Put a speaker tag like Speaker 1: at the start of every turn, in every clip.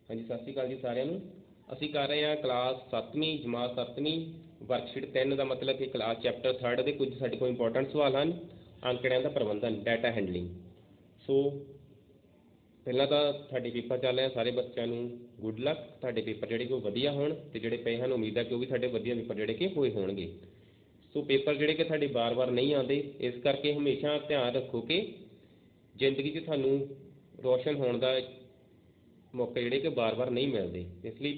Speaker 1: हाँ जी, सत श्री अकाल जी सारिਆਂ ਨੂੰ। ਅਸੀਂ कर रहे हैं क्लास 7वीं जमात 7वीं वर्कशीट 3 का मतलब कि क्लास चैप्टर 3 के कुछ साढ़े को इंपॉर्टेंट सवाल हैं। आंकड़ियां का प्रबंधन, डाटा हैंडलिंग। सो पहला तो साढ़े पेपर चल रहे हैं, सारे बच्चों को गुड लक। साढ़े पेपर जोड़े कि वधिया होण ते जोड़े पे हैं उम्मीद है कि वो भी साढ़े वधिया पेपर जोड़े कि होए होणगे। सो पेपर जोड़े कि साढ़े बार बार नहीं आते, इस करके हमेशा ध्यान रखो कि जिंदगी च थानू रोशन होने का मौके जोड़े कि बार बार नहीं मिलते। इसलिए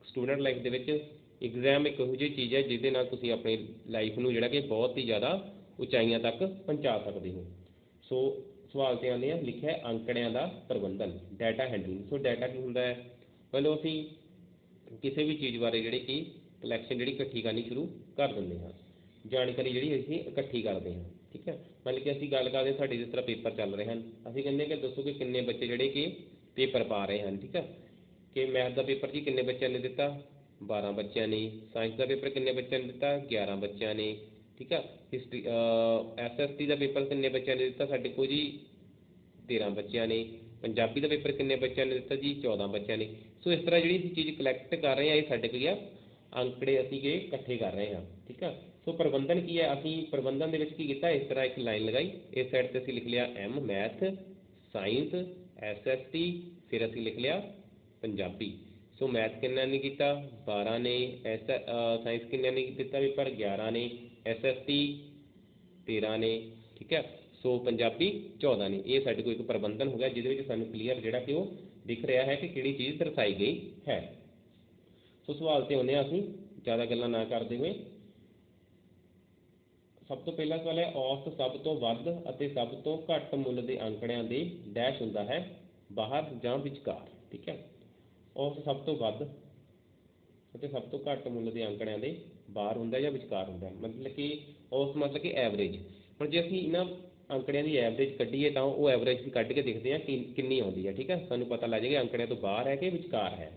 Speaker 1: स्टूडेंट लाइफ के एग्जाम एक यहो जी चीज़ है जिसदे नाल तुसीं अपनी लाइफ नूं जिहड़ा कि बहुत ही ज़्यादा उचाइयां तक पहुँचा सकते हो। सो सवाल ते आने लिखा है आंकड़ियां का प्रबंधन, डाटा हैंडलिंग। सो डाटा की होंदा है, मतलब असीं किसी भी चीज़ बारे जिहड़ी कि कलैक्शन जिहड़ी इकट्ठी करनी शुरू कर दिंदे हां, जानकारी जिहड़ी असीं इकट्ठी करते हैं। ठीक है, मतलब कि असीं गल करदे साडे जिस तरह पेपर चल रहे हैं, असीं कहंदे कि दसो कि किन्ने बच्चे जिहड़े कि पेपर पा रहे हैं। ठीक है, कि मैथ का पेपर जी किन्ने बच्चों ने दिता, 12 बच्चों ने। साइंस का पेपर किन्ने बच्चों ने दिता, 11 बच्चों ने। ठीक है, हिस्टरी SST का पेपर किन्ने बच्चों ने दिता, साडे कोल जी 13 बच्चों ने। पंजाबी का पेपर किन्ने बच्चों ने दिता जी, 14 बच्चों ने। सो इस तरह जी चीज़ कलैक्ट कर रहे हैं, ये साडे कोल आंकड़े असीं के इकट्ठे कर रहे हैं। ठीक है, सो प्रबंधन की है, असीं प्रबंधन दे विच की कीता, इस तरह एक लाइन लगाई, इस साइड से असीं लिख लिया M मैथ, साइंस SST, फिर असीं लिख लिया पंजाबी। सो मैथ किन्ना ने किया, 12 ने। साइंस किन्ने ने दिता पेपर, 11 ने। SST 13 ने। ठीक है, सो पंजाबी 14 ने। ये साडे कोल एक प्रबंधन हो गया जिहदे विच सानूं क्लीयर जिहड़ा कि वो दिख रहा है कि किहड़ी चीज़ दर्शाई गई है। सो सवाल ते आउंदे असीं ज़्यादा गल्लां ना करदे होए। सब तो पहला सवाल है, औसत सब तो वध अते सब तो घट मुੱਲ ਦੇ ਅੰਕੜਿਆਂ ਦੇ डैश ਹੁੰਦਾ है बाहर ਜਾਂ ਵਿਚਕਾਰ। ठीक है, औसत सब तो वध ਅਤੇ सब तो घट ਮੁੱਲ ਦੇ ਅੰਕੜਿਆਂ ਦੇ ਬਾਹਰ ਹੁੰਦਾ ਜਾਂ ਵਿਚਕਾਰ ਹੁੰਦਾ। मतलब कि औसत मतलब कि एवरेज। ਹੁਣ ਜੇ ਅਸੀਂ ਇਹਨਾਂ ਅੰਕੜਿਆਂ ਦੀ ਐਵਰੇਜ ਕੱਢੀਏ ਤਾਂ ਉਹ ਐਵਰੇਜ ਵੀ ਕੱਢ ਕੇ ਦੇਖਦੇ ਹਾਂ ਕਿ ਕਿੰਨੀ ਆਉਂਦੀ ਹੈ। ਠੀਕ ਹੈ, ਸਾਨੂੰ ਪਤਾ ਲੱਗ ਜਾਏਗਾ ਅੰਕੜਿਆਂ ਤੋਂ ਬਾਹਰ ਹੈ ਕਿ ਵਿਚਕਾਰ ਹੈ।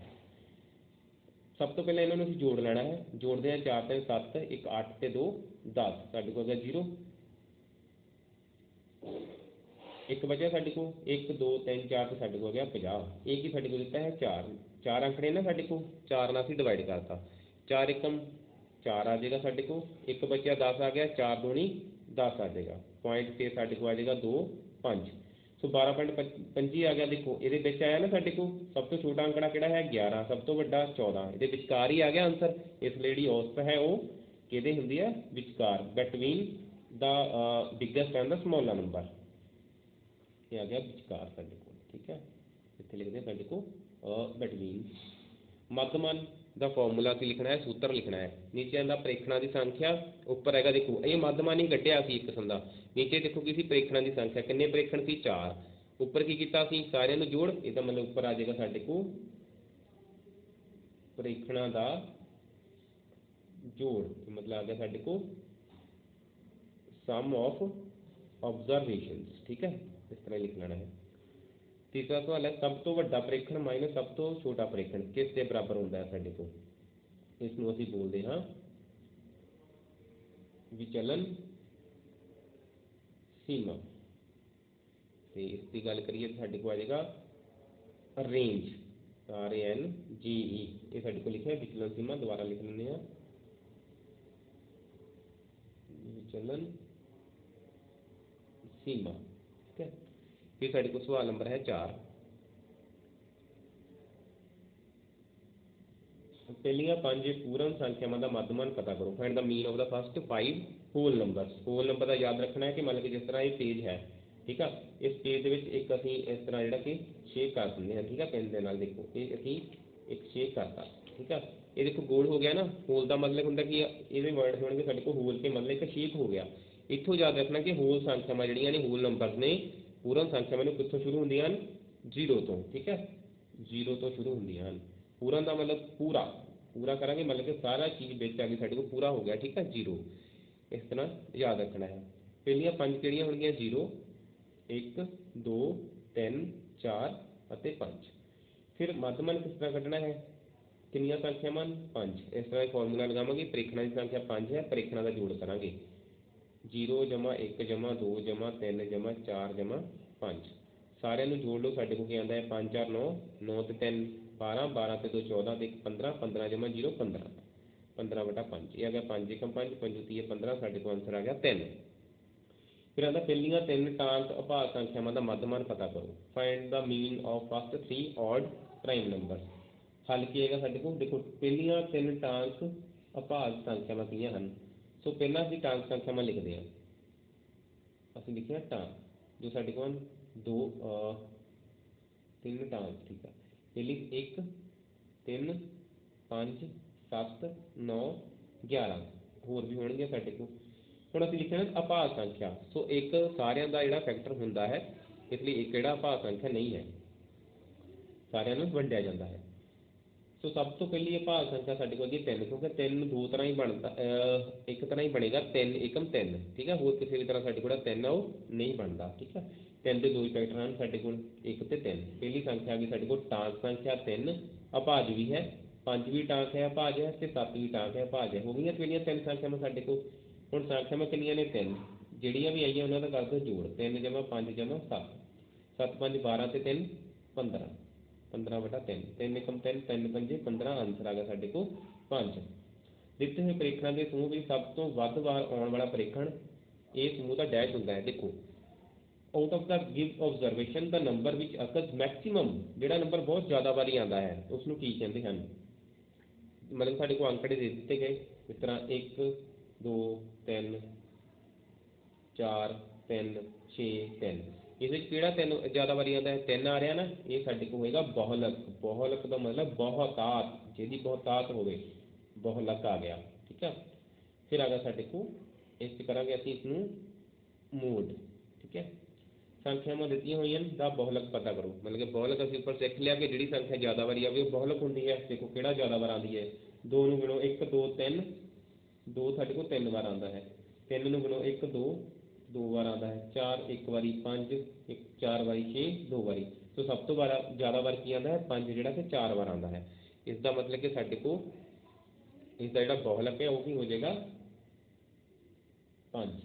Speaker 1: सब तो पहले इन्होंने जोड़ लेना है, जोड़ते हैं 4 3 7, 1 8 ते 2 10, साढ़े को हो गया 0। एक बचा साढ़े को 1 2 3 4 तो साढ़े को हो गया 50। एक ही साढ़े को दिता है 4 4 आंकड़े ना साढ़े को 4 ना डिवाइड करता, 4 एकम 4 आ जाएगा साढ़े को, एक बचा 10 आ गया, 4 दूनी 10 आ जाएगा, पॉइंट से साढ़े को आ जाएगा 2 5। सो 12.25 आ गया। देखो ये आया ना साढ़े को सब तो छोटा अंकड़ा किहड़ा है 11, सब तो वड्डा 14, ये विचकार ही आ गया आंसर। इसलिए जी औसत है वो किहदे हुंदी है, विचकार, between the biggest and the smaller number. ये आ गया विचकार साढ़े को। ठीक है, इत्थे लिखते हैं साढ़े को बिटवीन। मध्यमान का फॉर्मूला असीं लिखना है, सूत्र लिखना है। नीचे आंदा प्रेक्षणों की संख्या, उपर है देखो ये मध्यमान ही कढ़िया सी एक किस्म का। नीचे देखो कि प्रेक्षणों की संख्या किन्ने प्रेक्षण सी 4, उपर की किया सारिਆਂ ਨੂੰ जोड़, इसका मतलब उपर आ जाएगा साढ़े को प्रेक्षणों का जोड़, मतलब आ गया साढ़े को सम ऑफ ऑब्जरवेशनस। ठीक है, इस तरह लिख लेना है। तीसरा सवाल है, सब तो वड्डा प्रेक्षण माइनस सब तो छोटा प्रेक्षण किस के बराबर होता है साढ़े को। इसनूं असीं बोलते हाँ विचलन सीमा। तो इसकी गल करिए तो साढ़े को आ जाएगा रेंज, RANGE। ये साढ़े को लिखा है विचलन सीमा, दोबारा लिख लेंगे हैं विचलन सीमा। ठीक है, फिर साढ़े को सवाल नंबर है 4। पहलियां 5 पूर्ण संख्यावां का मध्यमान पता करो, find the mean of the first 5 whole numbers. Whole number का याद रखना है कि मतलब कि जिस तरह ये पेज है, ठीक है, इस पेज के एक असीं इस तरह जिहड़ा कि शेप कर दिंदे हैं। ठीक है, पेन दे नाल देखो ये असीं एक शेप करता। ठीक है, ये देखो गोल हो गया ना, होल का मतलब होंदा कि ये वर्ड होणगे साडे को होल के मतलब एक शेप हो गया। इत्थों याद रखना कि होल संख्यावां जिहड़ियां ने, होल नंबर ने, पूर्ण संख्यावां ने कित्थों शुरू होंदियां हन, 0 तो। ठीक है, 0 तो शुरू होंदियां हन। पूरा का मतलब पूरा पूरा करेंगे मतलब कि सारा चीज़ बेच आ गई साढ़े को पूरा हो गया। ठीक है, 0 इस तरह याद रखना है। पहलियां 5 किहड़ियां होणगियां 0 1 2 3 4 और 5। फिर मध्यमान किस तरह कढ़ना है, कितनियां संख्यावां 5, इस तरह फॉर्मूला लगावांगे। प्रेक्षणों की संख्या 5 है, प्रेक्षणों का जोड़ करांगे 0 जमा 1 जमा 2 जमा 3 जमा 4 जमा 5, सारिਆਂ ਨੂੰ जोड़ लो। साढ़े को क्या आता है 5 4 9 9 ਤੇ 3 12, 12 ਤੇ 2 14 ਤੇ 1 15, 15 ਜਮਾ 0 15, 15/5 ਇਹ आ गया 5 एकम 5, 5 3 15, साढ़े को आंसर आ गया 3। फिर आता पहलियां 3 टांक अभाज्य संख्यावां का मध्यमान पता करो, find the mean of first 3 odd prime number. हल की है साढ़े को, देखो पहलियां 3 टांक अभाज्य संख्यावां किहड़ियां हन। सो पहला असीं टांक संख्यावां लिखते हैं, असीं लिखिया टांक जो साढ़े को 3 टांक, ठीक है। पहली 1 3 5 7 9 11 होर भी होणगे साढ़े को। ਹੁਣ ਅਸੀਂ ਲਿਖਿਆ ਨਾ ਅਭਾਜ ਸੰਖਿਆ, ਸੋ ਇੱਕ ਸਾਰਿਆਂ ਦਾ ਜਿਹੜਾ ਫੈਕਟਰ ਹੁੰਦਾ ਹੈ, ਇਸ ਲਈ ਇੱਕ ਜਿਹੜਾ ਅਭਾਜ ਸੰਖਿਆ ਨਹੀਂ ਹੈ, ਸਾਰਿਆਂ ਨੂੰ ਵੰਡਿਆ ਜਾਂਦਾ ਹੈ। ਸੋ ਸਭ ਤੋਂ ਪਹਿਲੀ ਅਭਾਜ ਸੰਖਿਆ ਸਾਡੇ ਕੋਲ ਜੀ 3, ਕਿਉਂਕਿ 3 ਦੋ ਤਰ੍ਹਾਂ ਹੀ ਬਣਦਾ, ਇੱਕ ਤਰ੍ਹਾਂ ਹੀ ਬਣੇਗਾ 3 ਏਕਮ 3, ਠੀਕ ਹੈ। ਹੋਰ ਕਿਸੇ ਵੀ ਤਰ੍ਹਾਂ ਸਾਡੇ ਕੋਲ 3 ਆ ਉਹ ਨਹੀਂ ਬਣਦਾ, ਠੀਕ ਹੈ। 3 ਦੇ ਦੋ ਹੀ ਫੈਕਟਰ ਹਨ ਸਾਡੇ ਕੋਲ, 1 ਤੇ 3। ਪਹਿਲੀ ਸੰਖਿਆ ਆ ਗਈ ਸਾਡੇ ਕੋਲ ਟਾਂਕ ਸੰਖਿਆ 3, ਅਭਾਜ ਵੀ ਹੈ, 5 ਵੀ ਟਾਂਕ ਹੈ ਅਭਾਜ ਹੈ, ਤੇ 7 ਵੀ ਟਾਂਕ ਹੈ ਅਭਾਜ ਹੈ। ਹੋ ਗਈਆਂ ਪਹਿਲੀਆਂ 3 ਸੰਖਿਆਵਾਂ ਸਾਡੇ ਕੋਲ। ਹੁਣ ਸੰਖਿਆਵਾਂ ਕਿੰਨੀਆਂ ਨੇ 3, ਜਿਹੜੀਆਂ ਵੀ ਆਈਆਂ ਉਹਨਾਂ ਦਾ ਕਰ ਦਿਓ ਜੋੜ, 3 ਜਮਾ 5 ਜਮਾ 7, 7 5 12 ਤੇ 3 15, 15/3, 3 ਏਕਮ 3, 3 ਪੰਜੇ 15, ਆਂਸਰ ਆ ਗਿਆ ਸਾਡੇ ਕੋਲ 5। ਦਿੱਤੇ ਹੋਏ ਪ੍ਰੀਖਣਾਂ ਦੇ ਸਮੂਹ ਵਿੱਚ ਸਭ ਤੋਂ ਵੱਧ ਵਾਰ ਆਉਣ ਵਾਲਾ ਪ੍ਰੀਖਣ ਇਹ ਸਮੂਹ ਦਾ ਡੈਸ਼ ਹੁੰਦਾ ਹੈ। ਦੇਖੋ out of the give observation the number ਵਿੱਚ ਅਕਸ ਮੈਕਸੀਮਮ, ਜਿਹੜਾ ਨੰਬਰ ਬਹੁਤ ਜ਼ਿਆਦਾ ਵਾਰੀ ਆਉਂਦਾ ਹੈ ਉਸ ਨੂੰ ਕੀ ਕਹਿੰਦੇ ਹਨ। ਮਤਲਬ ਸਾਡੇ ਕੋਲ ਅੰਕੜੇ ਦੇ ਦਿੱਤੇ ਗਏ, ਇਸ ਤਰ੍ਹਾਂ 1 2 3 4 3 6 3, ਇਸ ਵਿੱਚ ਕਿਹੜਾ 3 ਜ਼ਿਆਦਾ ਵਾਰੀ ਆਉਂਦਾ ਹੈ, 3 ਆ ਰਿਹਾ ਨਾ, ਇਹ ਸਾਡੇ ਕੋਲ ਹੋਏਗਾ ਬਹੁਲਕ। ਬਹੁਲਕ ਦਾ ਮਤਲਬ ਬਹੁਤਾਤ, ਜਿਹਦੀ ਬਹੁਤਾਤ ਹੋਵੇ, ਬਹੁਲਕ ਆ ਗਿਆ, ਠੀਕ ਹੈ। ਫਿਰ ਆ ਗਿਆ ਸਾਡੇ ਕੋਲ, ਇਸ 'ਚ ਕਰਾਂਗੇ ਅਸੀਂ ਇਸ ਨੂੰ ਮੋਡ, ਠੀਕ ਹੈ। ਸੰਖਿਆਵਾਂ ਦਿੱਤੀਆਂ ਹੋਈਆਂ ਦਾ ਬਹੁਲਕ ਪਤਾ ਕਰੋ, ਮਤਲਬ ਕਿ ਬਹੁਲਕ ਅਸੀਂ ਉੱਪਰ ਸਿੱਖ ਲਿਆ ਕਿ ਜਿਹੜੀ ਸੰਖਿਆ ਜ਼ਿਆਦਾ ਵਾਰੀ ਆਵੇ ਉਹ ਬਹੁਲਕ ਹੁੰਦੀ ਹੈ। ਦੇਖੋ ਕਿਹੜਾ ਜ਼ਿਆਦਾ ਵਾਰ ਆਉਂਦੀ ਹੈ, 2 ਨੂੰ ਗਿਣੋ 1 2 3, 2 ਸਾਡੇ ਕੋਲ 3 ਵਾਰ ਆਉਂਦਾ ਹੈ। 3 ਨੂੰ ਗਿਣੋ 1 2, 2 ਵਾਰ ਆਉਂਦਾ ਹੈ। 4 1 ਵਾਰੀ, 5 1 4 ਵਾਰੀ, 6 2 ਵਾਰੀ। ਸੋ ਸਭ ਤੋਂ ਜ਼ਿਆਦਾ ਵਾਰ ਕੀ ਆਉਂਦਾ ਹੈ 5, ਜਿਹੜਾ ਕਿ 4 ਵਾਰ ਆਉਂਦਾ ਹੈ। ਇਸ ਦਾ ਮਤਲਬ ਕਿ ਸਾਡੇ ਕੋਲ ਇਸ ਦਾ ਜਿਹੜਾ ਬਹੁਲਕ ਹੈ ਉਹ ਕੀ ਹੋ ਜਾਏਗਾ 5,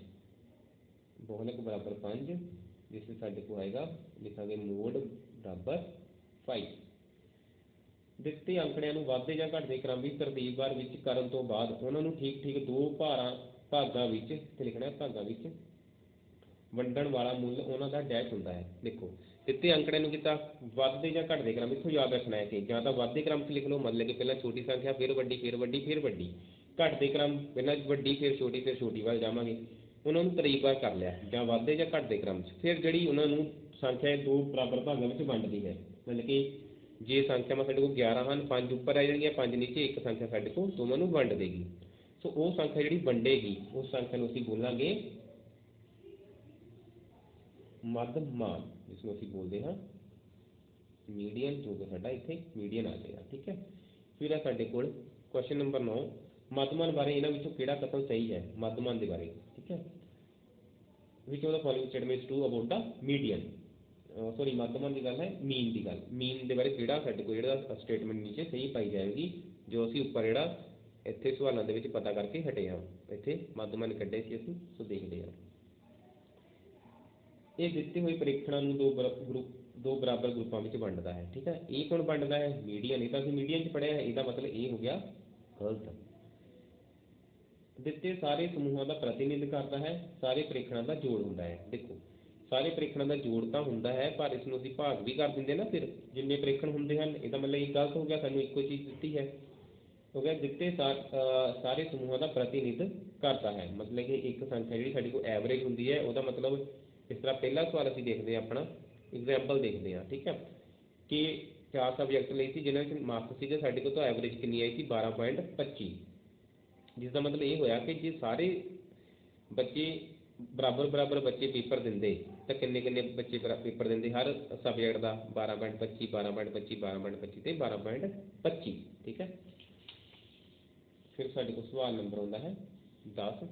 Speaker 1: ਬਹੁਲਕ ਬਰਾਬਰ 5, ਜਿਸ ਵਿੱਚ ਸਾਡੇ ਕੋਲ ਆਏਗਾ, ਲਿਖਾਂਗੇ ਮੋਡ ਬਰਾਬਰ 5। ਦਿੱਤੇ ਅੰਕੜਿਆਂ ਨੂੰ ਵੱਧਦੇ ਜਾਂ ਘਟਦੇ ਕ੍ਰਮ ਵਿੱਚ ਤਰਤੀਬਵਾਰ ਵਿੱਚ ਕਰਨ ਤੋਂ ਬਾਅਦ ਉਹਨਾਂ ਨੂੰ ਠੀਕ ਠੀਕ 2 ਭਾਗਾਂ ਵਿੱਚ, ਇੱਥੇ ਲਿਖਣਾ ਭਾਗਾਂ ਵਿੱਚ ਵੰਡਣ ਵਾਲਾ ਮੁੱਲ ਉਹਨਾਂ ਦਾ ਡੈਸ਼ ਹੁੰਦਾ ਹੈ। ਦੇਖੋ ਦਿੱਤੇ ਅੰਕੜਿਆਂ ਨੂੰ ਕੀਤਾ ਵੱਧਦੇ ਜਾਂ ਘਟਦੇ ਕ੍ਰਮ, ਇੱਥੋਂ ਯਾਦ ਰੱਖਣਾ ਹੈ ਕਿ ਜਾਂ ਤਾਂ ਵੱਧਦੇ ਕ੍ਰਮ 'ਚ ਲਿਖ ਲਓ, ਮਤਲਬ ਕਿ ਪਹਿਲਾਂ ਛੋਟੀ ਸੰਖਿਆ ਫਿਰ ਵੱਡੀ ਫਿਰ ਵੱਡੀ ਫਿਰ ਵੱਡੀ। ਘਟਦੇ ਕ੍ਰਮ ਪਹਿਲਾਂ ਵੱਡੀ ਫਿਰ ਛੋਟੀ ਵੱਲ ਜਾਵਾਂਗੇ। ਉਹਨਾਂ ਨੂੰ ਤਰਤੀਬਵਾਰ ਕਰ ਲਿਆ, ਜਾਂ ਵੱਧਦੇ ਜਾਂ ਘਟਦੇ ਕ੍ਰਮ 'ਚ, ਫਿਰ ਜਿਹੜੀ ਉਹਨਾਂ ਨੂੰ ਸੰਖਿਆ 2 ਬਰਾਬਰ ਭਾਗਾਂ ਵਿੱਚ ਵੰਡਦੀ ਹੈ। ਮਤਲਬ ਕਿ ਜੇ ਸੰਖਿਆਵਾਂ ਸਾਡੇ ਕੋਲ 11 ਹਨ, 5 ਉੱਪਰ ਆ ਜਾਣਗੀਆਂ, 5 ਨੀਚੇ, ਇੱਕ ਸੰਖਿਆ ਸਾਡੇ ਕੋਲ ਦੋਵਾਂ ਨੂੰ ਵੰਡ ਦੇਗੀ। ਸੋ ਉਹ ਸੰਖਿਆ ਜਿਹੜੀ ਵੰਡੇਗੀ ਉਸ ਸੰਖਿਆ ਨੂੰ ਅਸੀਂ ਬੋਲਾਂਗੇ ਮੱਧਮਾਨ, ਜਿਸ ਨੂੰ ਅਸੀਂ ਬੋਲਦੇ ਹਾਂ ਮੀਡੀਅਨ, ਜੋ ਕਿ ਸਾਡਾ ਇੱਥੇ ਮੀਡੀਅਨ ਆ ਜਾਏਗਾ, ਠੀਕ ਹੈ। ਫਿਰ ਆ ਸਾਡੇ ਕੋਲ ਕੁਐਸਚਨ ਨੰਬਰ 9, ਮੱਧਮਾਨ ਬਾਰੇ ਇਹਨਾਂ ਵਿੱਚੋਂ ਕਿਹੜਾ ਕਥਨ ਸਹੀ ਹੈ, ਮੱਧਮਾਨ ਦੇ ਬਾਰੇ, ਠੀਕ ਹੈ। ਵਿਚ ਉਹਦਾ following statements to about the median, sorry ਮੱਧਮਾਨ ਦੀ ਗੱਲ ਹੈ, ਮੀਨ ਦੀ ਗੱਲ, ਮੀਨ ਦੇ ਬਾਰੇ ਕਿਹੜਾ ਸਾਡੇ ਕੋਲ ਜਿਹੜਾ ਸਟੇਟਮੈਂਟ ਨੀਚੇ ਸਹੀ ਪਾਈ ਜਾਏਗੀ, ਜੋ ਅਸੀਂ ਉੱਪਰ ਜਿਹੜਾ ਇੱਥੇ ਸਵਾਲਾਂ ਦੇ ਵਿੱਚ ਪਤਾ ਕਰਕੇ ਹਟੇ ਹਾਂ। ਇੱਥੇ ਮੱਧਮਾਨ ਕੱਢੇ ਸੀ ਅਸੀਂ, ਸੋ ਦੇਖਦੇ ਹਾਂ। ਇਹ ਦਿੱਤੇ ਹੋਏ ਪ੍ਰੀਖਣਾਂ ਨੂੰ ਦੋ ਬਰਾਬਰ ਗਰੁੱਪਾਂ ਵਿੱਚ ਵੰਡਦਾ ਹੈ, ਠੀਕ ਹੈ। ਇਹ ਕੌਣ ਵੰਡਦਾ ਹੈ, ਮੀਡੀਅਨ। ਇਹ ਤਾਂ ਅਸੀਂ ਮੀਡੀਅਨ 'ਚ ਪੜ੍ਹਿਆ ਹੈ, ਇਹਦਾ ਮਤਲਬ ਇਹ ਹੋ ਗਿਆ ਗਲਤ। ਦਿੱਤੇ ਸਾਰੇ ਸਮੂਹਾਂ ਦਾ ਪ੍ਰਤੀਨਿਧ ਕਰਦਾ ਹੈ, ਸਾਰੇ ਪ੍ਰੀਖਣਾਂ ਦਾ ਜੋੜ ਹੁੰਦਾ ਹੈ। ਦੇਖੋ ਸਾਰੇ ਪ੍ਰੀਖਣਾਂ ਦਾ ਜੋੜ ਤਾਂ ਹੁੰਦਾ ਹੈ, ਪਰ ਇਸ ਨੂੰ ਅਸੀਂ ਭਾਗ ਵੀ ਕਰ ਦਿੰਦੇ ਨਾ, ਫਿਰ ਜਿੰਨੇ ਪ੍ਰੀਖਣ ਹੁੰਦੇ ਹਨ। ਇਹਦਾ ਮਤਲਬ ਇਹ ਗਲਤ ਹੋ ਗਿਆ, ਸਾਨੂੰ ਇੱਕੋ ਚੀਜ਼ ਦਿੱਤੀ ਹੈ, ਹੋ ਗਿਆ ਦਿੱਤੇ ਸਾਰੇ ਸਮੂਹਾਂ ਦਾ ਪ੍ਰਤੀਨਿਧ ਕਰਦਾ ਹੈ। ਮਤਲਬ ਕਿ ਇੱਕ ਸੰਖਿਆ ਜਿਹੜੀ ਸਾਡੇ ਕੋਲ ਐਵਰੇਜ ਹੁੰਦੀ ਹੈ, ਉਹਦਾ ਮਤਲਬ ਇਸ ਤਰ੍ਹਾਂ ਪਹਿਲਾ ਸਵਾਲ ਅਸੀਂ ਦੇਖਦੇ ਹਾਂ, ਆਪਣਾ ਐਗਜ਼ਾਮਪਲ ਦੇਖਦੇ ਹਾਂ, ਠੀਕ ਹੈ। ਕਿ 4 ਸਬਜੈਕਟ ਲਈ ਸੀ ਜਿਹਨਾਂ ਵਿੱਚ ਮਾਰਕਸ ਸੀਗੇ ਸਾਡੇ ਕੋਲ, ਤਾਂ ਐਵਰੇਜ ਕਿੰਨੀ ਆਈ ਸੀ 12.25, ਜਿਸ ਦਾ ਮਤਲਬ ਇਹ ਹੋਇਆ ਕਿ ਜੇ ਸਾਰੇ ਬੱਚੇ ਬਰਾਬਰ ਬੱਚੇ ਪੇਪਰ ਦਿੰਦੇ ਤਾਂ ਕਿੰਨੇ ਬੱਚੇ ਪੇਪਰ ਦਿੰਦੇ ਹਰ ਸਬਜੈਕਟ ਦਾ, 12.25 12.25 12.25 ਤੇ 12.25, ਠੀਕ ਹੈ। ਫਿਰ ਸਾਡੇ ਕੋਲ ਸਵਾਲ ਨੰਬਰ ਆਉਂਦਾ ਹੈ 10,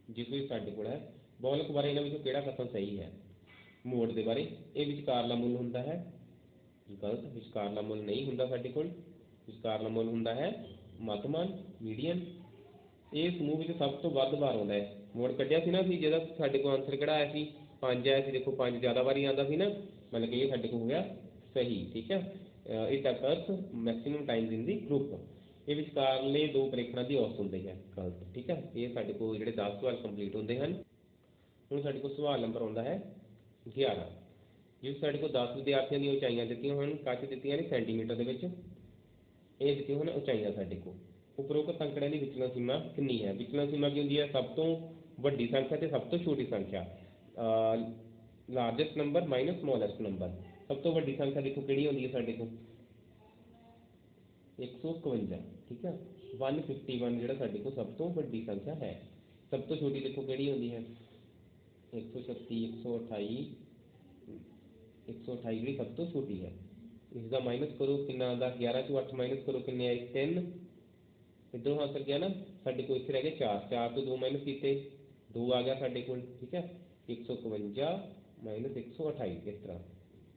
Speaker 1: ਜਿਸ ਵਿੱਚ ਸਾਡੇ ਕੋਲ ਹੈ ਬਹੁਲਕ ਬਾਰੇ ਇਹਨਾਂ ਵਿੱਚੋਂ ਕਿਹੜਾ ਕਥਨ ਸਹੀ ਹੈ। ਮੋਡ ਦੇ ਬਾਰੇ, ਇਹ ਵਿਚਕਾਰਲਾ ਮੁੱਲ ਹੁੰਦਾ ਹੈ, ਗਲਤ। ਵਿਚਕਾਰਲਾ ਮੁੱਲ ਨਹੀਂ ਹੁੰਦਾ ਸਾਡੇ ਕੋਲ, ਵਿਚਕਾਰਲਾ ਮੁੱਲ ਹੁੰਦਾ ਹੈ ਮੱਧਮਾਨ, ਮੀਡੀਅਨ। ਇਹ ਸਮੂਹ ਵਿੱਚ ਸਭ ਤੋਂ ਵੱਧ ਵਾਰ ਆਉਂਦਾ ਹੈ। ਮੋਡ ਕੱਢਿਆ ਸੀ ਨਾ ਅਸੀਂ, ਜਿਹਦਾ ਸਾਡੇ ਕੋਲ ਆਂਸਰ ਕਿਹੜਾ ਆਇਆ ਸੀ 5 ਆਇਆ ਸੀ। ਦੇਖੋ 5 ਜ਼ਿਆਦਾ ਵਾਰੀ ਆਉਂਦਾ ਸੀ ਨਾ, ਮਤਲਬ ਕਿ ਇਹ ਸਾਡੇ ਕੋਲ ਹੋ ਗਿਆ ਸਹੀ, ਠੀਕ ਹੈ। It ਅਕਰਸ maximum Times in the group. ਇਹ ਵਿਚਕਾਰਲੇ ਦੋ ਪ੍ਰੀਖਣਾਂ ਦੀ ਔਸਤ ਹੁੰਦੀ ਹੈ ਗਲਤ, ਠੀਕ ਹੈ। ਇਹ ਸਾਡੇ ਕੋਲ ਜਿਹੜੇ 10 ਸਵਾਲ ਕੰਪਲੀਟ ਹੁੰਦੇ ਹਨ। ਹੁਣ ਸਾਡੇ ਕੋਲ ਸਵਾਲ ਨੰਬਰ ਆਉਂਦਾ ਹੈ 11, ਜਿਸ ਸਾਡੇ ਕੋਲ 10 ਵਿਦਿਆਰਥੀਆਂ ਦੀਆਂ ਉਚਾਈਆਂ ਦਿੱਤੀਆਂ ਹਨ, ਕੱਚ ਦਿੱਤੀਆਂ ਨੇ ਸੈਂਟੀਮੀਟਰ ਦੇ ਵਿੱਚ। ਇਹ ਦਿੱਤੀਆਂ ਹਨ ਉਚਾਈਆਂ ਸਾਡੇ ਕੋਲ। ਉਪਰੋਕਤ ਅੰਕੜਿਆਂ ਦੀ ਵਿਚਲਨ ਸੀਮਾ ਕਿੰਨੀ ਹੈ? ਵਿਚਲਨ ਸੀਮਾ ਕੀ ਹੁੰਦੀ ਹੈ? ਸਭ ਤੋਂ ਵੱਡੀ ਸੰਖਿਆ ਤੇ ਸਭ ਤੋਂ ਛੋਟੀ ਸੰਖਿਆ, largest number minus smallest number. ਸਭ ਤੋਂ ਵੱਡੀ ਸੰਖਿਆ ਦੇਖੋ ਕਿਹੜੀ ਹੁੰਦੀ ਹੈ ਸਾਡੇ ਕੋਲ? 151, ਠੀਕ ਹੈ। 151 ਜਿਹੜਾ ਸਾਡੇ ਕੋਲ ਸਭ ਤੋਂ ਵੱਡੀ ਸੰਖਿਆ ਹੈ। ਸਭ ਤੋਂ ਛੋਟੀ ਦੇਖੋ ਕਿਹੜੀ ਹੁੰਦੀ ਹੈ? 136, 128, 128 ਜਿਹੜੀ ਸਭ ਤੋਂ ਛੋਟੀ ਹੈ। ਇਸ ਦਾ ਮਾਈਨਸ ਕਰੋ, ਕਿੰਨਾ ਆਉਂਦਾ? 11 ਚੋਂ 8 ਮਾਈਨਸ ਕਰੋ, ਕਿੰਨੇ ਆਏ? 3। ਇੱਧਰੋਂ ਆਂਸਰ ਗਿਆ ਨਾ ਸਾਡੇ ਕੋਲ, ਇੱਥੇ ਰਹਿ ਗਏ 4, 4 ਤੋਂ 2 ਮਾਈਨਸ ਕੀਤੇ 2 ਆ ਗਿਆ ਸਾਡੇ ਕੋਲ, ਠੀਕ ਹੈ। 151 ਮਾਈਨਸ 128 ਇਸ ਤਰ੍ਹਾਂ।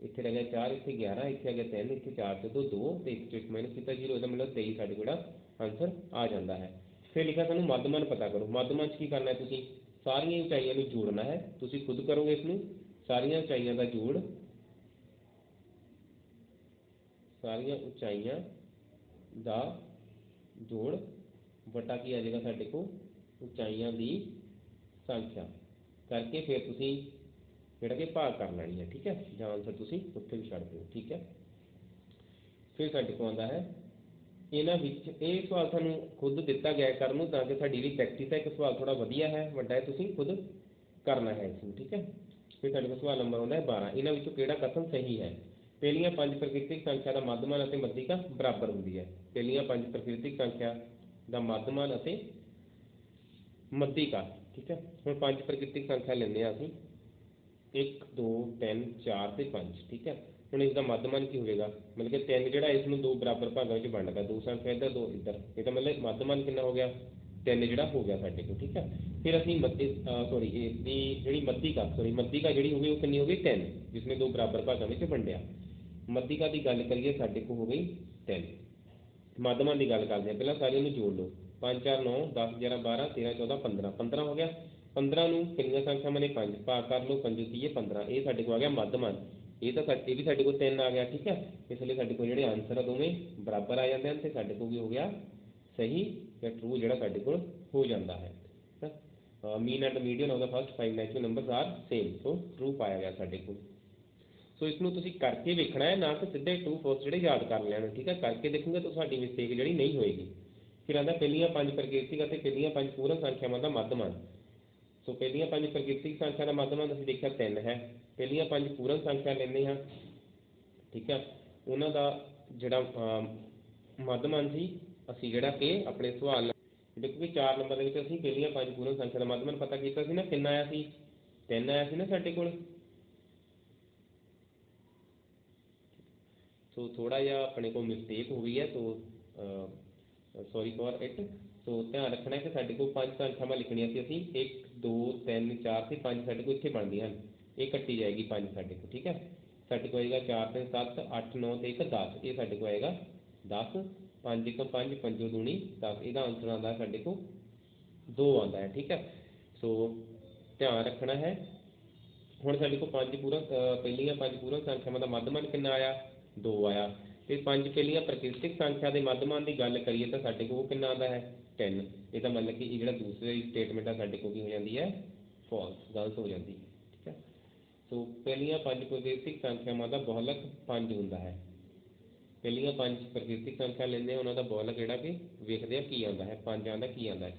Speaker 1: ਇੱਥੇ ਰਹਿ ਗਿਆ 4, ਇੱਥੇ 11, ਇੱਥੇ ਆ ਗਿਆ 3, ਇੱਥੇ 4 ਤੋਂ 2 ਤੇ 1 ਚੋਂ 1 ਮਾਈਨਸ ਕੀਤਾ 0, ਇਹਦਾ ਮਤਲਬ 23 ਸਾਡੇ ਕੋਲ ਆਂਸਰ ਆ ਜਾਂਦਾ ਹੈ। ਫਿਰ ਲਿਖਿਆ ਸਾਨੂੰ ਮੱਧਮਾਨ ਪਤਾ ਕਰੋ। ਮੱਧਮਾਨ 'ਚ ਕੀ ਕਰਨਾ ਹੈ? ਤੁਸੀਂ ਸਾਰੀਆਂ ਉਚਾਈਆਂ ਨੂੰ ਜੋੜਨਾ ਹੈ। ਤੁਸੀਂ ਖੁਦ ਕਰੋਗੇ ਇਸ ਨੂੰ, ਸਾਰੀਆਂ ਉਚਾਈਆਂ ਦਾ ਜੋੜ, ਸਾਰੀਆਂ ਉਚਾਈਆਂ ਦਾ ਜੋੜ ਵਟਾ ਕੀ ਆ ਜਾਏਗਾ ਸਾਡੇ ਕੋਲ? ਉਚਾਈਆਂ ਦੀ ਸੰਖਿਆ ਕਰਕੇ ਫਿਰ ਤੁਸੀਂ ਜਿਹੜਾ ਕਿ ਭਾਗ ਕਰ ਲੈਣੀ ਹੈ, ਠੀਕ ਹੈ। ਜਾਂ ਆਂਸਰ ਤੁਸੀਂ ਉੱਥੇ ਵੀ ਛੱਡ ਦਿਓ, ਠੀਕ ਹੈ। ਫਿਰ ਸਾਡੇ ਕੋਲ ਆਉਂਦਾ ਹੈ ਇਹਨਾਂ ਵਿੱਚ, ਇਹ ਸਵਾਲ ਸਾਨੂੰ ਖੁਦ ਦਿੱਤਾ ਗਿਆ ਕਰਨ ਨੂੰ ਤਾਂ ਕਿ ਸਾਡੀ ਜਿਹੜੀ ਪ੍ਰੈਕਟਿਸ ਹੈ, ਇੱਕ ਸਵਾਲ ਥੋੜ੍ਹਾ ਵਧੀਆ ਹੈ, ਵੱਡਾ ਹੈ, ਤੁਸੀਂ ਖੁਦ ਕਰਨਾ ਹੈ ਇਸ ਨੂੰ, ਠੀਕ ਹੈ। ਫਿਰ ਸਾਡੇ ਕੋਲ ਸਵਾਲ ਨੰਬਰ ਆਉਂਦਾ ਹੈ 12, ਇਹਨਾਂ ਵਿੱਚੋਂ ਕਿਹੜਾ ਕਥਨ ਸਹੀ ਹੈ? ਪਹਿਲੀਆਂ 5 ਪ੍ਰਕਿਰਤਿਕ ਸੰਖਿਆ ਦਾ ਮੱਧਮਾਨ ਅਤੇ ਮੱਧਿਕਾ ਬਰਾਬਰ ਹੁੰਦੀ ਹੈ। ਪਹਿਲੀਆਂ 5 ਪ੍ਰਕਿਰਤਿਕ ਸੰਖਿਆ ਦਾ ਮੱਧਮਾਨ ਅਤੇ ਮੱਧਿਕਾ, ਠੀਕ ਹੈ। ਹੁਣ 5 ਪ੍ਰਕਿਰਤਿਕ ਸੰਖਿਆ ਲੈਂਦੇ ਹਾਂ ਅਸੀਂ, 1 2 3 4 ਤੇ 5, ਠੀਕ ਹੈ। ਹੁਣ ਇਸ ਦਾ ਮੱਧਮਾਨ ਕੀ ਹੋਵੇਗਾ? ਮਤਲਬ ਕਿ 3 ਜਿਹੜਾ ਇਸ ਨੂੰ 2 ਬਰਾਬਰ ਭਾਗਾਂ ਵਿੱਚ ਵੰਡਦਾ, 2 ਸੰਖਿਆ ਇੱਧਰ 2 ਇੱਧਰ, ਇਹਦਾ ਮਤਲਬ ਮੱਧਮਾਨ ਕਿੰਨਾ ਹੋ ਗਿਆ? 3 ਜਿਹੜਾ ਹੋ ਗਿਆ ਸਾਡੇ ਕੋਲ, ਠੀਕ ਹੈ। ਫਿਰ ਅਸੀਂ ਇਸਦੀ ਜਿਹੜੀ ਮੱਧਿਕਾ ਜਿਹੜੀ ਹੋ ਗਈ ਉਹ ਕਿੰਨੀ ਹੋ ਗਈ? 3, ਜਿਸਨੇ 2 ਬਰਾਬਰ ਭਾਗਾਂ ਵਿੱਚ ਵੰਡਿਆ। ਮੱਧਿਕਾ ਦੀ ਗੱਲ ਕਰੀਏ ਸਾਡੇ ਕੋਲ ਹੋ ਗਈ 3। ਮੱਧਮਾਨ ਦੀ ਗੱਲ ਕਰਦੇ ਹਾਂ, ਪਹਿਲਾਂ ਸਾਰਿਆਂ ਨੂੰ ਜੋੜ ਲਓ। 5 4 9 10 11 12 13 14 15, 15 ਹੋ ਗਿਆ। 15 ਨੂੰ ਕਿੰਨੀਆਂ ਸੰਖਿਆਵਾਂ ਨੇ? 5 ਭਾਗ ਕਰ ਲਓ, 5 ਤੀਏ 15, ਇਹ ਸਾਡੇ ਕੋਲ ਆ ਗਿਆ ਮੱਧਮਾਨ। ਇਹ ਵੀ ਸਾਡੇ ਕੋਲ 3 ਆ ਗਿਆ, ਠੀਕ ਹੈ। ਇਸ ਲਈ ਸਾਡੇ ਕੋਲ ਜਿਹੜੇ ਆਂਸਰ ਆ ਦੋਵੇਂ ਬਰਾਬਰ ਆ ਜਾਂਦੇ ਹਨ ਤੇ ਸਾਡੇ ਕੋਲ ਵੀ ਹੋ ਗਿਆ ਸਹੀ ਜਾਂ ਟਰੂ, ਜਿਹੜਾ ਸਾਡੇ ਕੋਲ ਹੋ ਜਾਂਦਾ ਹੈ। Mean and median of the first 5 natural numbers are same, so true ਪਾਇਆ ਗਿਆ ਸਾਡੇ ਕੋਲ। ਸੋ ਇਸ ਨੂੰ ਤੁਸੀਂ ਕਰਕੇ ਵੇਖਣਾ ਹੈ, ਨਾ ਕਿ ਸਿੱਧੇ ਟਰੂ ਫੋਲਸ ਜਿਹੜੇ ਯਾਦ ਕਰ ਲੈਣ, ਠੀਕ ਹੈ। ਕਰਕੇ ਦੇਖੋਗੇ ਤਾਂ ਤੁਹਾਡੀ ਮਿਸਟੇਕ ਜਿਹੜੀ ਨਹੀਂ ਹੋਏਗੀ। ਫਿਰ ਆਉਂਦਾ ਪਹਿਲੀਆਂ 5 ਪ੍ਰਕਿਰਤਿਕ ਅਤੇ ਪਹਿਲੀਆਂ 5 ਪੂਰਨ ਸੰਖਿਆਵਾਂ ਦਾ ਮੱਧਮਾਨ। ਸੋ ਪਹਿਲੀਆਂ 5 ਪ੍ਰਕਿਰਤਿਕ ਸੰਖਿਆ ਦਾ ਮੱਧਮਾਨ ਅਸੀਂ ਦੇਖਿਆ 3 ਹੈ। ਪਹਿਲੀਆਂ 5 ਪੂਰਨ ਸੰਖਿਆ ਲੈਂਦੇ ਹਾਂ, ਠੀਕ ਹੈ। ਉਹਨਾਂ ਦਾ ਜਿਹੜਾ ਮੱਧਮਾਨ ਸੀ, ਅਸੀਂ ਜਿਹੜਾ ਕਿ ਆਪਣੇ ਸਵਾਲ ਦੇਖੋ ਕਿ 4 ਨੰਬਰ ਦੇ ਵਿੱਚ ਅਸੀਂ ਪਹਿਲੀਆਂ 5 ਪੂਰਨ ਸੰਖਿਆ ਦਾ ਮੱਧਮਾਨ ਪਤਾ ਕੀਤਾ ਸੀ ਨਾ, ਕਿੰਨਾ ਆਇਆ ਸੀ? 3 ਆਇਆ ਸੀ ਨਾ ਸਾਡੇ ਕੋਲ। ਸੋ ਥੋੜ੍ਹਾ ਜਿਹਾ ਆਪਣੇ ਕੋਲ ਮਿਸਟੇਕ ਹੋ ਗਈ ਹੈ, ਸੋ ਸੌਰੀ ਫॉर ਇਟ। ਸੋ ਧਿਆਨ ਰੱਖਣਾ ਹੈ ਕਿ ਸਾਡੇ ਕੋਲ 5 ਸੰਖਿਆਵਾਂ ਲਿਖਣੀਆਂ ਸੀ ਅਸੀਂ, 1 2 3 4 ਤੇ 5 ਸਾਡੇ ਕੋਲ ਇੱਥੇ ਬਣਦੀਆਂ ਹਨ। ਇਹ ਕੱਟੀ ਜਾਏਗੀ 5 ਸਾਡੇ ਕੋਲ, ਠੀਕ ਹੈ। ਸਾਡੇ ਕੋਲ ਆਏਗਾ 4 3 7 8 9 ਤੇ 1 10, ਇਹ ਸਾਡੇ ਕੋਲ ਆਏਗਾ 10। 5 1 5 5 ਦੂਣੀ 10, ਇਹਦਾ ਆਂਸਰ ਆਉਂਦਾ ਸਾਡੇ ਕੋਲ 2 ਆਉਂਦਾ ਹੈ, ਠੀਕ ਹੈ। ਸੋ ਧਿਆਨ ਰੱਖਣਾ ਹੈ। ਹੁਣ ਸਾਡੇ ਕੋਲ ਪਹਿਲੀਆਂ 5 ਪੂਰਨ ਸੰਖਿਆਵਾਂ ਦਾ ਮੱਧਮਾਨ ਕਿੰਨਾ ਆਇਆ? 2 ਆਇਆ। ਤੇ 5 ਪਹਿਲੀਆਂ ਪ੍ਰਕਿਰਤਿਕ ਸੰਖਿਆ ਦੇ ਮੱਧਮਾਨ ਦੀ ਗੱਲ ਕਰੀਏ ਤਾਂ ਸਾਡੇ ਕੋਲ ਕਿੰਨਾ ਆਉਂਦਾ ਹੈ? 3। ਇਹਦਾ ਮਤਲਬ ਕਿ ਇਹ ਜਿਹੜਾ ਦੂਸਰੀ ਸਟੇਟਮੈਂਟ ਆ ਸਾਡੇ ਕੋਲ ਕੀ ਹੋ ਜਾਂਦੀ ਹੈ? ਫਾਲਸ, ਗਲਤ ਹੋ ਜਾਂਦੀ ਹੈ, ਠੀਕ ਹੈ। ਸੋ ਪਹਿਲੀਆਂ 5 ਪ੍ਰਕਿਰਤਿਕ ਸੰਖਿਆਵਾਂ ਦਾ ਬਹੁਲਕ 5 ਹੁੰਦਾ ਹੈ। ਪਹਿਲੀਆਂ 5 ਪ੍ਰਕਿਰਤਿਕ ਸੰਖਿਆ ਲੈਂਦੇ ਹਾਂ, ਉਹਨਾਂ ਦਾ ਬਹੁਲਕ ਜਿਹੜਾ ਕਿ ਵੇਖਦੇ ਆ ਕੀ ਆਉਂਦਾ ਹੈ, 5 ਆਉਂਦਾ, ਕੀ ਆਉਂਦਾ ਹੈ।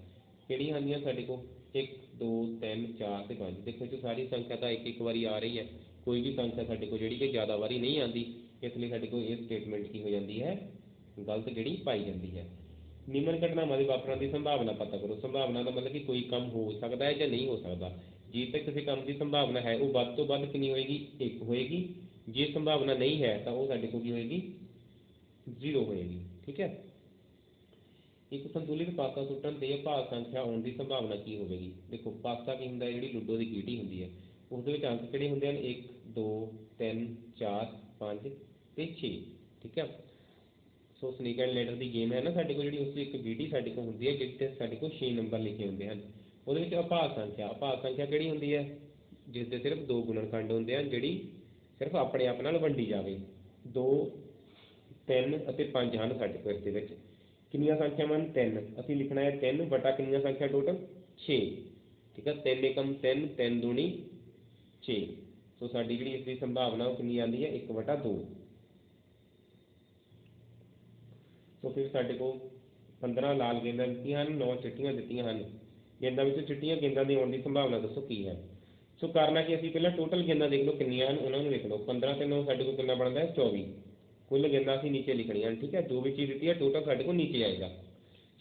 Speaker 1: ਕਿਹੜੀਆਂ ਆਉਂਦੀਆਂ ਸਾਡੇ ਕੋਲ? 1 2 3 4 ਤੇ 5। ਦੇਖੋ ਜੀ ਸਾਰੀ ਸੰਖਿਆ ਤਾਂ ਇੱਕ ਵਾਰੀ ਆ ਰਹੀ ਹੈ, ਕੋਈ ਵੀ ਸੰਖਿਆ ਸਾਡੇ ਕੋਲ ਜਿਹੜੀ ਕਿ ਜ਼ਿਆਦਾ ਵਾਰੀ ਨਹੀਂ ਆਉਂਦੀ, ਇਸ ਲਈ ਸਾਡੇ ਕੋਲ ਇਹ ਸਟੇਟਮੈਂਟ ਕੀ ਹੋ ਜਾਂਦੀ ਹੈ? ਗਲਤ ਜਿਹੜੀ ਪਾਈ ਜਾਂਦੀ ਹੈ। ਨਿਮਨ ਘਟਨਾਵਾਂ ਦੇ ਵਾਪਰਨ ਦੀ ਸੰਭਾਵਨਾ ਪਤਾ ਕਰੋ। ਸੰਭਾਵਨਾ ਦਾ ਮਤਲਬ ਕਿ ਕੋਈ ਕੰਮ ਹੋ ਸਕਦਾ ਹੈ ਜਾਂ ਨਹੀਂ ਹੋ ਸਕਦਾ। ਜੇ ਤੱਕ ਕਿਸੇ ਕੰਮ ਦੀ ਸੰਭਾਵਨਾ ਹੈ ਉਹ ਵੱਧ ਤੋਂ ਵੱਧ ਕਿੰਨੀ ਹੋਏਗੀ? 1 ਹੋਏਗੀ। ਜੇ ਸੰਭਾਵਨਾ ਨਹੀਂ ਹੈ ਤਾਂ ਉਹ ਸਾਡੇ ਕੋਲ ਕੀ ਹੋਏਗੀ? 0 ਹੋਏਗੀ, ਠੀਕ ਹੈ। ਇੱਕ ਸੰਤੁਲਿਤ ਪਾਸਾ ਸੁੱਟਣ ਤੇ ਭਾਗ ਸੰਖਿਆ ਆਉਣ ਦੀ ਸੰਭਾਵਨਾ ਕੀ ਹੋਵੇਗੀ? ਦੇਖੋ ਪਾਸਾ ਕੀ ਹੁੰਦਾ? ਜਿਹੜੀ ਲੂਡੋ ਦੀ ਗੀਟੀ ਹੁੰਦੀ ਹੈ, ਉਸਦੇ ਵਿੱਚ ਅੰਕ ਕਿਹੜੇ ਹੁੰਦੇ ਹਨ? 1 2 3 4 5 ਤੇ 6, ਠੀਕ ਹੈ। ਸੋ snake and ladder the game ਹੈ ਨਾ ਸਾਡੇ ਕੋਲ, ਜਿਹੜੀ ਉਸ ਦੀ ਇੱਕ ਗੀਟੀ ਸਾਡੇ ਕੋਲ ਹੁੰਦੀ ਹੈ ਜਿਸ 'ਤੇ ਸਾਡੇ ਕੋਲ 6 ਨੰਬਰ ਲਿਖੇ ਹੁੰਦੇ ਹਨ। ਉਹਦੇ ਵਿੱਚ ਅਭਾਜ ਸੰਖਿਆ ਕਿਹੜੀ ਹੁੰਦੀ ਹੈ? ਜਿਸ ਦੇ ਸਿਰਫ 2 ਗੁਣਨਖੰਡ ਹੁੰਦੇ ਹਨ, ਜਿਹੜੀ ਸਿਰਫ ਆਪਣੇ ਆਪ ਨਾਲ ਵੰਡੀ ਜਾਵੇ। 2 3 ਅਤੇ 5 ਹਨ ਸਾਡੇ ਕੋਲ। ਇਸ ਦੇ ਵਿੱਚ ਕਿੰਨੀਆਂ ਸੰਖਿਆਵਾਂ ਹਨ? 3। ਅਸੀਂ ਲਿਖਣਾ ਹੈ 3 ਬਟਾ ਕਿੰਨੀਆਂ ਸੰਖਿਆ ਟੋਟਲ? 6। ਠੀਕ ਹੈ, 3 ਏਕਮ 3, 3 ਦੂਣੀ 6। ਸੋ ਸਾਡੀ ਜਿਹੜੀ ਇਸ ਦੀ ਸੰਭਾਵਨਾ ਉਹ ਕਿੰਨੀ ਆਉਂਦੀ ਹੈ? 1/2। ਸੋ ਫਿਰ ਸਾਡੇ ਕੋਲ 15 ਲਾਲ ਗੇਂਦਾਂ ਦਿੱਤੀਆਂ ਹਨ, 9 ਚਿੱਟੀਆਂ ਦਿੱਤੀਆਂ ਹਨ। ਗੇਂਦਾਂ ਵਿੱਚੋਂ ਚਿੱਟੀਆਂ ਗੇਂਦਾਂ ਦੀ ਆਉਣ ਦੀ ਸੰਭਾਵਨਾ ਦੱਸੋ ਕੀ ਹੈ? ਸੋ ਕਰਨਾ ਕਿ ਅਸੀਂ ਪਹਿਲਾਂ ਟੋਟਲ ਗੇਂਦਾਂ ਦੇਖ ਲਓ ਕਿੰਨੀਆਂ ਹਨ, ਉਹਨਾਂ ਨੂੰ ਲਿਖ ਲਓ। 15 ਤੇ 9 ਸਾਡੇ ਕੋਲ ਕਿੰਨਾ ਬਣਦਾ ਹੈ? 24। ਕੁੱਲ ਗੇਂਦਾਂ ਅਸੀਂ ਨੀਚੇ ਲਿਖਣੀਆਂ ਹਨ। ਠੀਕ ਹੈ, ਜੋ ਵੀ ਚੀਜ਼ ਦਿੱਤੀ ਹੈ ਟੋਟਲ ਸਾਡੇ ਕੋਲ ਨੀਚੇ ਆਏਗਾ।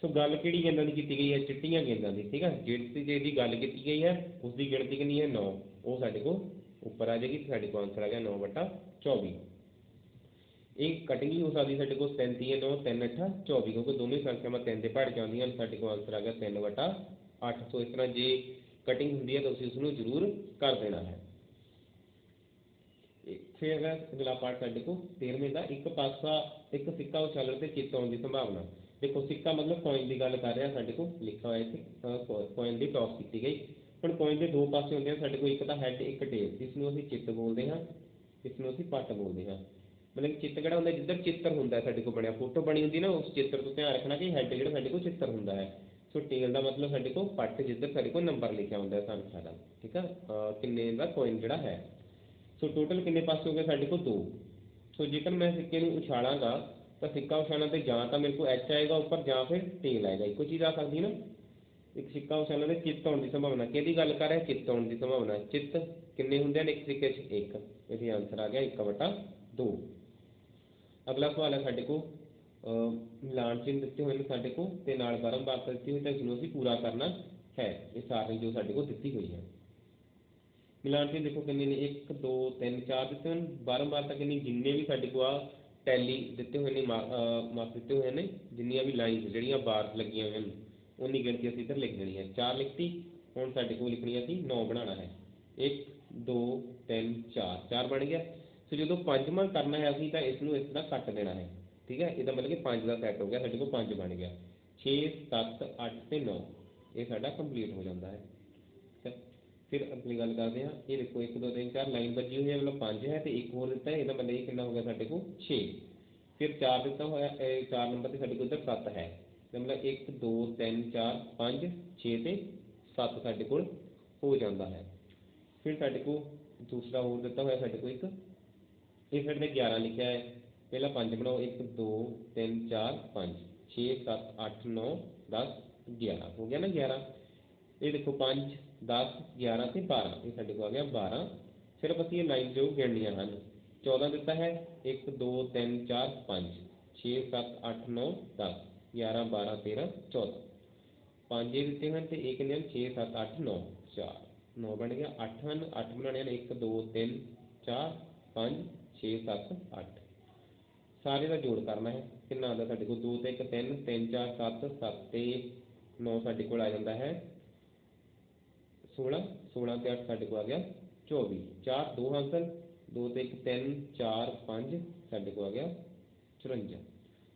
Speaker 1: ਸੋ ਗੱਲ ਕਿਹੜੀ ਗੇਂਦਾਂ ਦੀ ਕੀਤੀ ਗਈ ਹੈ? ਚਿੱਟੀਆਂ ਗੇਂਦਾਂ ਦੀ। ਠੀਕ ਹੈ, ਜਿਹੜੀ ਜਿਹਦੀ ਗੱਲ ਕੀਤੀ ਗਈ ਹੈ ਉਸ ਦੀ ਗਿਣਤੀ ਕਿੰਨੀ ਹੈ? 9। ਉਹ ਸਾਡੇ ਕੋਲ ਉੱਪਰ ਆ ਜਾਏਗੀ। ਸਾਡੇ ਕੋਲ ਆਂਸਰ ਆ ਗਿਆ 9/24। ਇਹ ਕਟਿੰਗ ਹੋ ਸਕਦੀ ਸਾਡੇ ਕੋਲ 37 9 3 8 24, ਕਿਉਂਕਿ ਦੋਵੇਂ ਸੰਖਿਆਵਾਂ 3 ਦੇ ਪਹਾੜ 'ਚ ਆਉਂਦੀਆਂ ਹਨ। ਸਾਡੇ ਕੋਲ ਆਂਸਰ ਆ ਗਿਆ 3/8। ਸੋ ਇਸ ਤਰ੍ਹਾਂ ਜੇ ਕਟਿੰਗ ਹੁੰਦੀ ਹੈ ਤਾਂ ਤੁਸੀਂ ਉਸਨੂੰ ਜ਼ਰੂਰ ਕਰ ਦੇਣਾ ਹੈ। ਫਿਰ ਅਗਲਾ ਪਾਰਟ ਸਾਡੇ ਕੋਲ 13ਵੇਂ ਦਾ, ਇੱਕ ਸਿੱਕਾ ਉਛਾਲਣ ਤੇ ਚਿੱਤ ਆਉਣ ਦੀ ਸੰਭਾਵਨਾ। ਦੇਖੋ, ਸਿੱਕਾ ਮਤਲਬ ਕੋਇਨ ਦੀ ਗੱਲ ਕਰ ਰਿਹਾ। ਸਾਡੇ ਕੋਲ ਲਿਖਿਆ ਹੋਇਆ ਇੱਥੇ ਕੋਇਨ ਦੀ ਟੌਸ ਕੀਤੀ ਗਈ। ਹੁਣ ਕੋਇਨ ਦੇ ਦੋ ਪਾਸੇ ਹੁੰਦੇ ਹਨ ਸਾਡੇ ਕੋਲ, ਇੱਕ ਤਾਂ ਹੈਡ, ਇੱਕ ਟੇਲ। ਇਸ ਨੂੰ ਅਸੀਂ ਚਿੱਤ ਬੋਲਦੇ ਹਾਂ, ਇਸ ਨੂੰ ਅਸੀਂ ਪੱਟ ਬੋਲਦੇ ਹਾਂ। ਮਤਲਬ ਕਿ ਚਿੱਤ ਕਿਹੜਾ ਹੁੰਦਾ? ਜਿੱਧਰ ਚਿੱਤਰ ਹੁੰਦਾ ਸਾਡੇ ਕੋਲ ਬਣਿਆ, ਫੋਟੋ ਬਣੀ ਹੁੰਦੀ ਨਾ, ਉਸ ਚਿੱਤਰ ਤੋਂ ਧਿਆਨ ਰੱਖਣਾ ਕਿ ਹੈਡ ਜਿਹੜਾ ਸਾਡੇ ਕੋਲ ਚਿੱਤਰ ਹੁੰਦਾ ਹੈ। ਸੋ ਟੇਲ ਦਾ ਮਤਲਬ ਸਾਡੇ ਕੋਲ ਪੱਟ, ਜਿੱਧਰ ਸਾਡੇ ਕੋਲ ਨੰਬਰ ਲਿਖਿਆ ਹੁੰਦਾ ਸੰਖਿਆ ਦਾ। ਠੀਕ ਆ, ਕਿੰਨੇ ਦਾ ਕੋਇਨ ਜਿਹੜਾ ਹੈ। ਸੋ ਟੋਟਲ ਕਿੰਨੇ ਪਾਸੇ ਹੋ ਗਏ ਸਾਡੇ ਕੋਲ? 2। ਸੋ ਜੇਕਰ ਮੈਂ ਸਿੱਕੇ ਨੂੰ ਉਛਾਲਾਂਗਾ ਤਾਂ ਸਿੱਕਾ ਉਛਾਲਣ 'ਤੇ ਜਾਂ ਤਾਂ ਮੇਰੇ ਕੋਲ ਐਚ ਆਏਗਾ ਉੱਪਰ, ਜਾਂ ਫਿਰ ਟੇਲ ਆਏਗਾ। ਇੱਕੋ ਚੀਜ਼ ਆ ਸਕਦੀ ਨਾ। ਇੱਕ ਸਿੱਕਾ ਉਛਾਲਣ 'ਤੇ ਚਿੱਤ ਆਉਣ ਦੀ ਸੰਭਾਵਨਾ, ਕਿਹਦੀ ਗੱਲ ਕਰ ਰਿਹਾ? ਚਿੱਤ ਆਉਣ ਦੀ ਸੰਭਾਵਨਾ। ਚਿੱਤ ਕਿੰਨੇ ਹੁੰਦੇ ਹਨ ਇੱਕ ਸਿੱਕੇ 'ਚ? 1। ਇਹਦੀ ਆਂਸਰ ਆ ਗਿਆ 1/2। ਅਗਲਾ ਸਵਾਲ ਹੈ ਸਾਡੇ ਕੋਲ, ਮਿਲਾਨ ਚਿੰਨ੍ਹ ਦਿੱਤੇ ਹੋਏ ਨੇ ਸਾਡੇ ਕੋਲ ਅਤੇ ਨਾਲ ਬਾਰੰਬਾਰਤਾ ਦਿੱਤੀ ਹੋਈ, ਤਾਂ ਇਸ ਨੂੰ ਅਸੀਂ ਪੂਰਾ ਕਰਨਾ ਹੈ। ਇਹ ਸਾਰਣੀ ਜੋ ਸਾਡੇ ਕੋਲ ਦਿੱਤੀ ਹੋਈ ਹੈ। ਮਿਲਾਨ ਚਿੰਨ੍ਹ ਦੇਖੋ ਕਿੰਨੇ ਨੇ? 1 2 3 4 ਦਿੱਤੇ ਹਨ। ਬਾਰੰਬਾਰਤਾ ਕਿੰਨੀ? ਜਿੰਨੇ ਵੀ ਸਾਡੇ ਕੋਲ ਆ ਟੈਲੀ ਦਿੱਤੇ ਹੋਏ ਨੇ, ਮਾਰਕ ਦਿੱਤੇ ਹੋਏ ਨੇ, ਜਿੰਨੀਆਂ ਵੀ ਲਾਈਨਸ ਜਿਹੜੀਆਂ ਬਾਰ ਲੱਗੀਆਂ ਹੋਈਆਂ ਹਨ ਉਨੀ ਗਿਣਤੀ ਅਸੀਂ ਇੱਧਰ ਲਿਖ ਦੇਣੀ ਹੈ। 4 ਲਿਖਤੀ। ਹੁਣ ਸਾਡੇ ਕੋਲ ਲਿਖਣੀ ਅਸੀਂ 9 ਬਣਾਉਣਾ ਹੈ। 1 2 3 4, 4 ਬਣ ਗਿਆ। ਸੋ ਜਦੋਂ ਪੰਜਵਾਂ ਕਰਨਾ ਹੈ ਅਸੀਂ ਤਾਂ ਇਸ ਨੂੰ ਇਸ ਤਰ੍ਹਾਂ ਕੱਟ ਦੇਣਾ ਹੈ। ਠੀਕ ਹੈ, ਇਹਦਾ ਮਤਲਬ ਕਿ 5 ਦਾ ਸੈੱਟ ਹੋ ਗਿਆ। ਸਾਡੇ ਕੋਲ 5 ਬਣ ਗਿਆ। 6 7 8 ਤੇ 9, ਇਹ ਸਾਡਾ ਕੰਪਲੀਟ ਹੋ ਜਾਂਦਾ ਹੈ। ਫਿਰ ਅਗਲੀ ਗੱਲ ਕਰਦੇ ਹਾਂ। ਇਹ ਦੇਖੋ 1 2 3 4 ਲਾਈਨ ਵੱਜੀ ਹੋਈ ਹੈ, ਮਤਲਬ 5 ਹੈ, ਅਤੇ ਇੱਕ ਹੋਰ ਦਿੱਤਾ, ਇਹਦਾ ਮਤਲਬ ਇਹ ਕਿੰਨਾ ਹੋ ਗਿਆ ਸਾਡੇ ਕੋਲ? 6। ਫਿਰ 4 ਦਿੱਤਾ ਹੋਇਆ, 4 ਨੰਬਰ 'ਤੇ ਸਾਡੇ ਕੋਲ ਇੱਧਰ 7 ਹੈ। ਮਤਲਬ 1 2 3 4 5 6 ਤੇ 7 ਸਾਡੇ ਕੋਲ ਹੋ ਜਾਂਦਾ ਹੈ। ਫਿਰ ਸਾਡੇ ਕੋਲ ਦੂਸਰਾ ਹੋਰ ਦਿੱਤਾ ਹੋਇਆ ਸਾਡੇ ਕੋਲ ਇੱਕ, ਇਹ ਸਾਡੇ 11 ਲਿਖਿਆ ਹੈ। ਪਹਿਲਾਂ 5 ਬਣਾਓ। 1 2 3 4 5 6 7 8 9 10 11 ਹੋ ਗਿਆ ਨਾ 11। ਇਹ ਦੇਖੋ 5 10 11 ਅਤੇ 12, ਇਹ ਸਾਡੇ ਕੋਲ ਆ ਗਿਆ 12। ਸਿਰਫ ਅਸੀਂ ਇਹ ਲਾਈਨ ਜੋ ਗਿਣਨੀਆਂ ਹਨ। 14 ਦਿੱਤਾ ਹੈ। 1 2 3 4 5 6 7 8 9 10 11 12 13 14, 5 ਇਹ ਦਿੱਤੇ ਹਨ ਅਤੇ ਇਹ ਕਿੰਨੇ ਹਨ? 6 7 8 9 4, 9 ਬਣ ਗਿਆ। 8 ਹਨ, 8 ਬਣਾਉਣੇ ਹਨ। 1 2 3 4 5 6 7 8, ਸਾਰੇ ਦਾ ਜੋੜ ਕਰਨਾ ਹੈ। ਕਿੰਨਾ ਆਉਂਦਾ ਸਾਡੇ ਕੋਲ? 2 ਤੇ 1 3 3 4 7 7 ਤੇ 9 ਸਾਡੇ ਕੋਲ ਆ ਜਾਂਦਾ ਹੈ 16, 16 ਤੇ 8 ਸਾਡੇ ਕੋਲ ਆ ਗਿਆ 24। 4 2 ਹਾਸਲ, 2 ਤੇ 1 3 4 5 ਸਾਡੇ ਕੋਲ ਆ ਗਿਆ 54।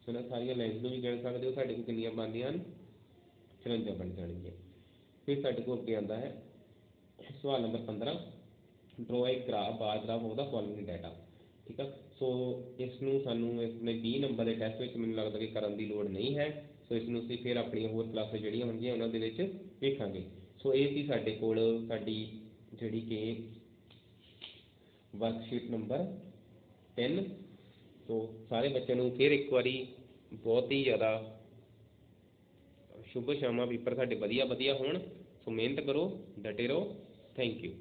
Speaker 1: ਸੋ ਇਹਨਾਂ ਸਾਰੀਆਂ ਲਾਈਨਸ ਨੂੰ ਵੀ ਗਿਣ ਸਕਦੇ ਹੋ। ਸਾਡੇ ਕੋਲ ਕਿੰਨੀਆਂ ਬਣਦੀਆਂ ਹਨ? 54 ਬਣ ਜਾਣਗੀਆਂ। ਫਿਰ ਸਾਡੇ ਕੋਲ ਅੱਗੇ ਆਉਂਦਾ ਹੈ ਸਵਾਲ number 15, draw a bar graph of the following data. ਠੀਕ ਆ, ਸੋ ਇਸ ਨੂੰ ਸਾਨੂੰ ਇਸਨੇ 20 ਨੰਬਰ ਦੇ ਟੈਸਟ ਵਿੱਚ ਮੈਨੂੰ ਲੱਗਦਾ ਕਿ ਕਰਨ ਦੀ ਲੋੜ ਨਹੀਂ ਹੈ। ਸੋ ਇਸ ਨੂੰ ਅਸੀਂ ਫਿਰ ਆਪਣੀਆਂ ਹੋਰ ਕਲਾਸਾਂ ਜਿਹੜੀਆਂ ਹੋਣਗੀਆਂ ਉਹਨਾਂ ਦੇ ਵਿੱਚ ਵੇਖਾਂਗੇ। ਸੋ ਇਹ ਸੀ ਸਾਡੇ ਕੋਲ ਸਾਡੀ ਜਿਹੜੀ ਕਿ ਵਰਕਸ਼ੀਟ ਨੰਬਰ 3। ਸੋ ਸਾਰੇ ਬੱਚਿਆਂ ਨੂੰ ਫਿਰ ਇੱਕ ਵਾਰੀ ਬਹੁਤ ਹੀ ਜ਼ਿਆਦਾ ਸ਼ੁਭ ਸ਼ਾਮਾਂ। ਪੇਪਰ ਸਾਡੇ ਵਧੀਆ ਵਧੀਆ ਹੋਣ। ਸੋ ਮਿਹਨਤ ਕਰੋ, ਡਟੇ ਰਹੋ। Thank you.